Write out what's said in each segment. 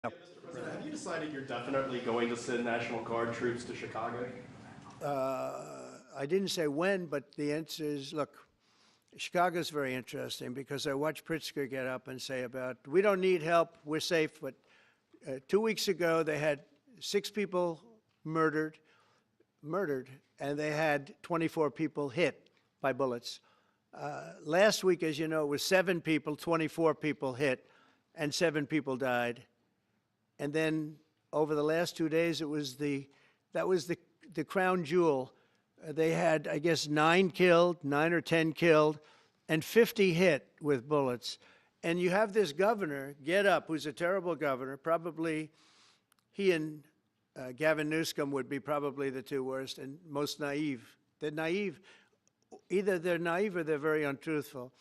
Mr. President, have you decided you're definitely going to send National Guard troops to Chicago? I didn't say when, but the answer is, look, Chicago's very interesting because I watched Pritzker get up and say about, we don't need help, we're safe. But 2 weeks ago, they had 6 people murdered, and they had 24 people hit by bullets. Last week, as you know, it was 7 people, 24 people hit, and 7 people died. And then over the last 2 days, that was the crown jewel. They had, I guess, 9 or 10 killed, and 50 hit with bullets. And you have this governor get up, who's a terrible governor. Probably he and Gavin Newsom would be probably the 2 worst and most naive. They're naive. Either they're naive or they're very untruthful.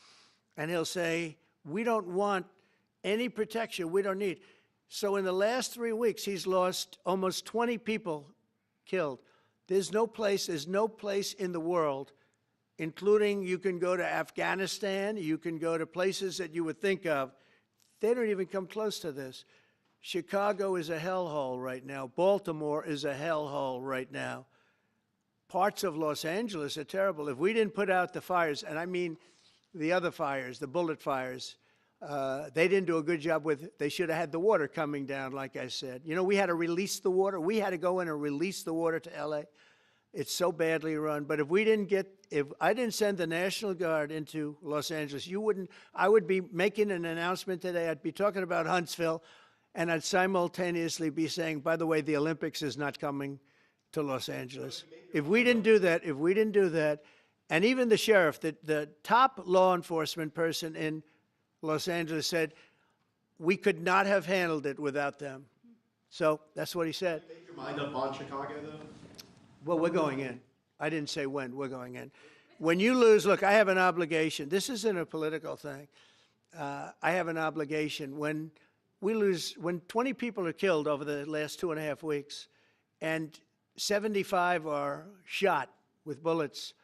And he'll say, we don't want any protection. We don't need. So in the last 3 weeks, he's lost almost 20 people killed. There's no place in the world, including you can go to Afghanistan, you can go to places that you would think of. They don't even come close to this. Chicago is a hellhole right now. Baltimore is a hellhole right now. Parts of Los Angeles are terrible. If we didn't put out the fires, and I mean the other fires, the bullet fires, they didn't do a good job with it. They should have had the water coming down, like I said. You know, we had to release the water. We had to go in and release the water to LA. It's so badly run. But if I didn't send the National Guard into Los Angeles, I would be making an announcement today. I'd be talking about Huntsville, and I'd simultaneously be saying, by the way, the Olympics is not coming to Los Angeles. If we didn't do that, and even the sheriff, the top law enforcement person in Los Angeles said, we could not have handled it without them. So that's what he said. Make your mind up on Chicago, though? Well, we're going in. I didn't say when. We're going in. When you lose, look, I have an obligation. This isn't a political thing. I have an obligation. When we lose, when 20 people are killed over the last 2.5 weeks, and 75 are shot with bullets.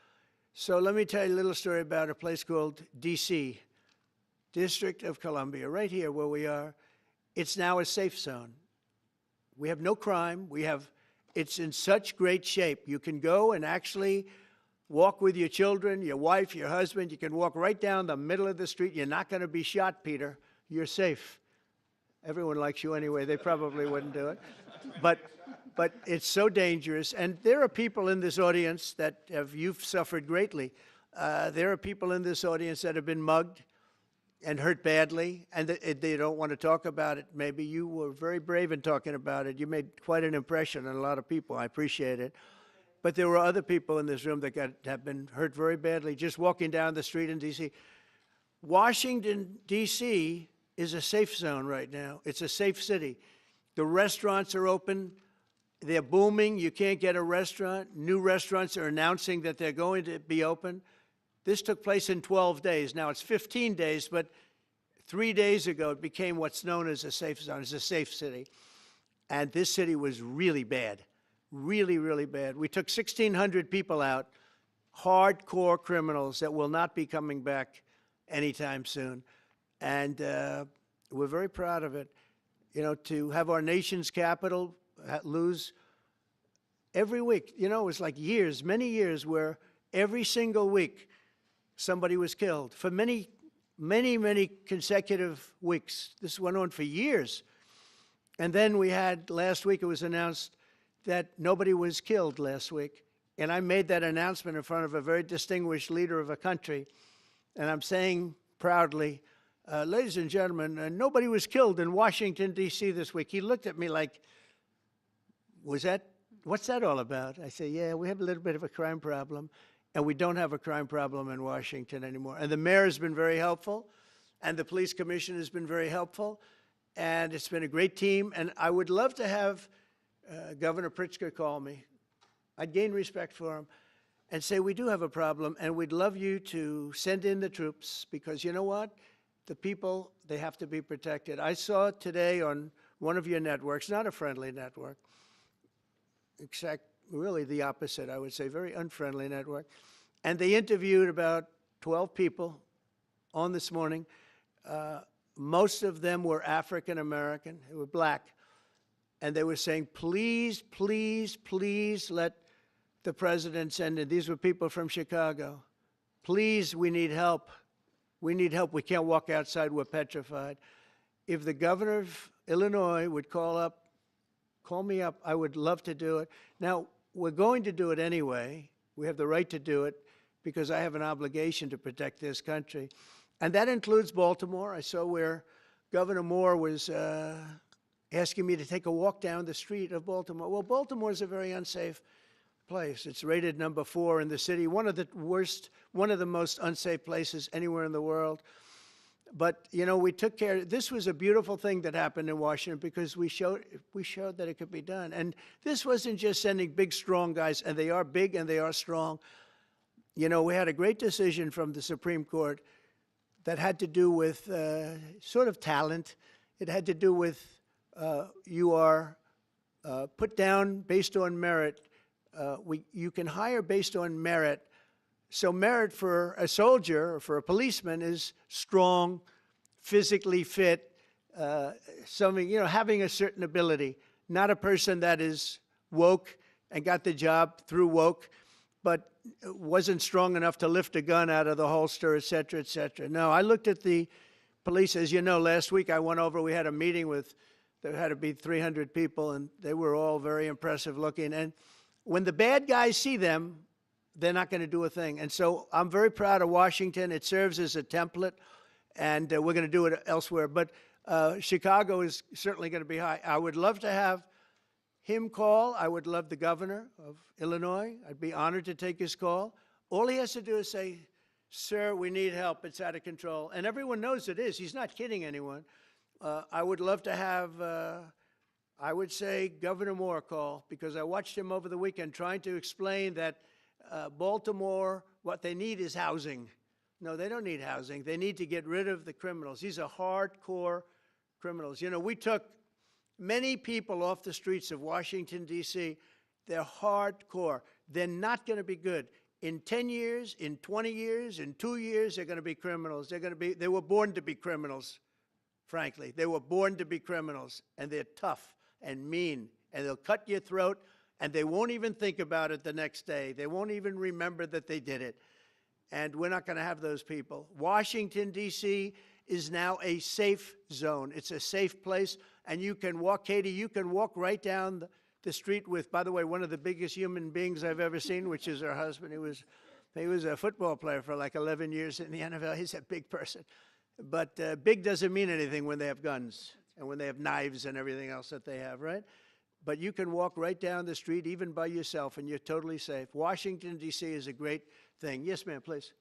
So let me tell you a little story about a place called D.C., District of Columbia, right here where we are. It's now a safe zone. We have no crime. It's in such great shape. You can go and actually walk with your children, your wife, your husband. You can walk right down the middle of the street. You're not going to be shot, Peter. You're safe. Everyone likes you anyway. They probably wouldn't do it. But it's so dangerous. And there are people in this audience that you've suffered greatly. There are people in this audience that have been mugged and hurt badly, and they don't want to talk about it. Maybe you were very brave in talking about it. You made quite an impression on a lot of people. I appreciate it. But there were other people in this room that have been hurt very badly just walking down the street in D.C. Washington, D.C. is a safe zone right now. It's a safe city. The restaurants are open. They're booming. You can't get a restaurant. New restaurants are announcing that they're going to be open. This took place in 12 days. Now it's 15 days, but 3 days ago it became what's known as a safe zone. It's a safe city. And this city was really bad, really, really bad. We took 1,600 people out, hardcore criminals that will not be coming back anytime soon. And we're very proud of it. You know, to have our nation's capital lose every week. You know, it was like years, many years, where every single week somebody was killed for many, many, many consecutive weeks. This went on for years. And then we had, last week it was announced that nobody was killed last week. And I made that announcement in front of a very distinguished leader of a country. And I'm saying proudly, ladies and gentlemen, nobody was killed in Washington, D.C. this week. He looked at me like, what's that all about? I say, yeah, we have a little bit of a crime problem. And we don't have a crime problem in Washington anymore. And the mayor has been very helpful, and the police commission has been very helpful, and it's been a great team. And I would love to have Governor Pritzker call me. I'd gain respect for him and say, we do have a problem, and we'd love you to send in the troops, because you know what? The people, they have to be protected. I saw today on one of your networks, not a friendly network, except really the opposite, I would say, very unfriendly network. And they interviewed about 12 people on this morning. most of them were African American, they were black, and they were saying, please, please, please let the president send in. These were people from Chicago. Please, we need help. We need help. We can't walk outside. We're petrified. If the governor of Illinois would call me up, I would love to do it. Now, we're going to do it anyway. We have the right to do it because I have an obligation to protect this country. And that includes Baltimore. I saw where Governor Moore was asking me to take a walk down the street of Baltimore. Well, Baltimore is a very unsafe place. It's rated number 4 in the city, one of the most unsafe places anywhere in the world. But, you know, we took care. This was a beautiful thing that happened in Washington because we showed that it could be done. And this wasn't just sending big, strong guys, and they are big and they are strong. You know, we had a great decision from the Supreme Court that had to do with sort of talent. It had to do with you are put down based on merit. You can hire based on merit. So merit for a soldier or for a policeman is strong, physically fit, something, you know, having a certain ability, not a person that is woke and got the job through woke, but wasn't strong enough to lift a gun out of the holster, et cetera, et cetera. No, I looked at the police. As you know, last week I went over, we had a meeting with, there had to be 300 people, and they were all very impressive looking. And when the bad guys see them, they're not going to do a thing. And so I'm very proud of Washington. It serves as a template, and we're going to do it elsewhere. But Chicago is certainly going to be high. I would love to have him call. I would love the governor of Illinois. I'd be honored to take his call. All he has to do is say, sir, we need help. It's out of control. And everyone knows it is. He's not kidding anyone. I would love to have, I would say, Governor Moore call, because I watched him over the weekend trying to explain that Baltimore, what they need is housing. No, they don't need housing. They need to get rid of the criminals. These are hardcore criminals. You know, we took many people off the streets of Washington, D.C. They're hardcore. They're not going to be good. In 10 years, in 20 years, in 2 years, they're going to be criminals. They were born to be criminals, frankly. They were born to be criminals, and they're tough and mean, and they'll cut your throat, and they won't even think about it the next day. They won't even remember that they did it. And we're not going to have those people. Washington, D.C. is now a safe zone. It's a safe place. And you can walk, Katie, you can walk right down the street with, by the way, one of the biggest human beings I've ever seen, which is her husband. He was a football player for like 11 years in the NFL. He's a big person. But big doesn't mean anything when they have guns and when they have knives and everything else that they have, right? But you can walk right down the street, even by yourself, and you're totally safe. Washington, D.C. is a great thing. Yes, ma'am, please.